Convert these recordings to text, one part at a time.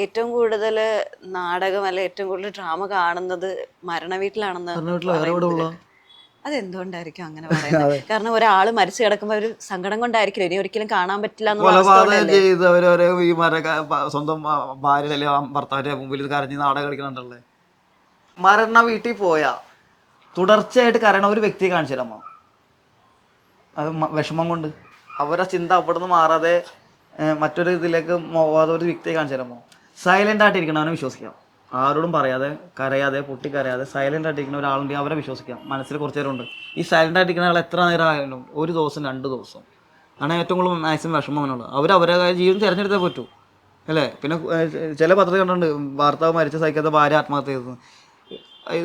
ഏറ്റവും കൂടുതൽ നാടകം അല്ലെ ഏറ്റവും കൂടുതൽ ഡ്രാമ കാണുന്നത് മരണ വീട്ടിലാണെന്ന് അതെന്തുകൊണ്ടായിരിക്കും അങ്ങനെ പറയുന്നത്? കാരണം ഒരാൾ മരിച്ചു കിടക്കുമ്പോ ഒരു സങ്കടം കൊണ്ടായിരിക്കും ഇനി ഒരിക്കലും കാണാൻ പറ്റില്ല കൊലപാതകം ചെയ്തവരവരെ ഈ സ്വന്തം ഭാര്യ അല്ലെങ്കിൽ ഭർത്താവിന്റെ മുമ്പിൽ കരഞ്ഞ് നാടകം കളിക്കണുണ്ടല്ലേ. മരണ വീട്ടിൽ പോയാ തുടർച്ചയായിട്ട് കരയണ ഒരു വ്യക്തിയെ കാണിച്ചു തരാമോ? അത് വിഷമം കൊണ്ട് അവരുടെ ചിന്ത അവിടെ നിന്ന് മാറാതെ മറ്റൊരു ഇതിലേക്ക് പോവാതെ ഒരു വ്യക്തിയെ കാണിച്ചു തരാമോ? സൈലന്റ് ആയിട്ടിരിക്കണം, അവനെ വിശ്വസിക്കാം. ആരോടും പറയാതെ കരയാതെ പൊട്ടിക്കരയാതെ സൈലന്റ് ആയിട്ടിരിക്കുന്ന ഒരാളുണ്ടെങ്കിൽ അവരെ വിശ്വസിക്കാം. മനസ്സിൽ കുറച്ച് നേരം ഉണ്ട്. ഈ സൈലന്റ് ആയിട്ടിരിക്കുന്ന ആൾ എത്ര നേരം ആയാലും ഒരു ദിവസം 2 ദിവസം ആണ് ഏറ്റവും കൂടുതൽ മാക്സിമം വിഷമം അവനുള്ളത്. അവരവരുടെ ജീവിതം തിരഞ്ഞെടുത്തേ പറ്റൂ അല്ലേ. പിന്നെ ചില പത്രത്തിൽ കണ്ടിട്ടുണ്ട് ഭർത്താവ് മരിച്ച സഹിക്കാത്ത ഭാര്യ ആത്മഹത്യ ചെയ്തത്.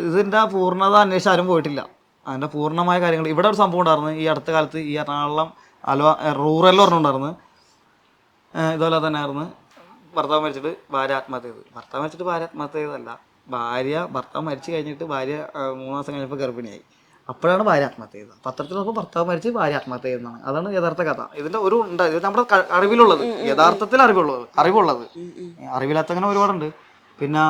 ഇതിൻ്റെ പൂർണ്ണത അന്വേഷിച്ച് ആരും പോയിട്ടില്ല. അതിൻ്റെ പൂർണ്ണമായ കാര്യങ്ങൾ ഇവിടെ ഒരു സംഭവം ഉണ്ടായിരുന്നു ഈ അടുത്ത കാലത്ത്. ഈ എറണാകുളം റൂറലിൽ പറഞ്ഞിട്ടുണ്ടായിരുന്നു. ഇതുപോലെ തന്നെ ആയിരുന്നു ഭർത്താവ് മരിച്ചിട്ട് ഭാര്യ ആത്മഹത്യ ചെയ്തത്. ഭർത്താവ് മരിച്ചിട്ട് ഭാര്യ ആത്മഹത്യ ചെയ്തതല്ല, ഭർത്താവ് മരിച്ചു കഴിഞ്ഞിട്ട് ഭാര്യ 3 മാസം കഴിഞ്ഞപ്പോൾ ഗർഭിണിയായി. അപ്പോഴാണ് ഭാര്യ ആത്മഹത്യ ചെയ്തത്. പത്രത്തിൽ നോക്കുമ്പോൾ ഭർത്താവ് മരിച്ച് ഭാര്യ ആത്മഹത്യ ചെയ്യുന്നതാണ്. അതാണ് യഥാർത്ഥ കഥ. ഇതിൻ്റെ ഒരു ഉണ്ട്, ഇത് നമ്മുടെ അറിവിലുള്ളത്, യഥാർത്ഥത്തിൽ അറിവുള്ളത്. അറിവില്ലാത്തങ്ങനെ ഒരുപാടുണ്ട്. പിന്നെ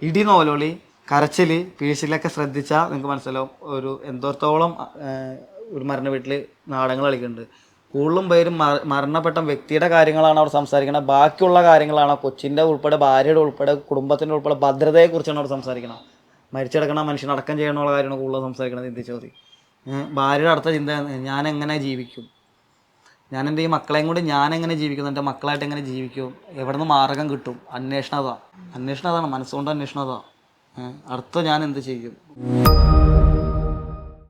ഇടി, നോലോളി, കരച്ചിൽ, പിഴിച്ചിലൊക്കെ ശ്രദ്ധിച്ചാൽ നിങ്ങൾക്ക് മനസ്സിലാവും ഒരു എന്തോരത്തോളം ഒരു മരണ വീട്ടിൽ നാടകങ്ങൾ കളിക്കുന്നുണ്ട്. കൂടുതലും പേരും മരണപ്പെട്ട വ്യക്തിയുടെ കാര്യങ്ങളാണ് അവർ സംസാരിക്കുന്നത്. ബാക്കിയുള്ള കാര്യങ്ങളാണ് കൊച്ചിൻ്റെ ഉൾപ്പെടെ ഭാര്യയുടെ ഉൾപ്പെടെ കുടുംബത്തിൻ്റെ ഉൾപ്പെടെ ഭദ്രതയെക്കുറിച്ചാണ് അവർ സംസാരിക്കണം. മരിച്ചെടുക്കണ മനുഷ്യൻ അടക്കം ചെയ്യണമെന്നുള്ള കാര്യമാണ് കൂടുതൽ സംസാരിക്കുന്നത്. ചിന്തിച്ചാൽ മതി. ഭാര്യയുടെ അടുത്ത ചിന്ത ഞാൻ എങ്ങനെ ജീവിക്കും, ഞാൻ എൻ്റെ ഈ മക്കളെയും കൂടി ഞാൻ എങ്ങനെ ജീവിക്കും, എൻ്റെ മക്കളായിട്ട് എങ്ങനെ ജീവിക്കും, എവിടെ നിന്ന് മാർഗം കിട്ടും. അന്വേഷണം അതാണ് മനസ്സുകൊണ്ട് അന്വേഷണം അതാണ്. അടുത്ത ഞാൻ എന്ത് ചെയ്യും.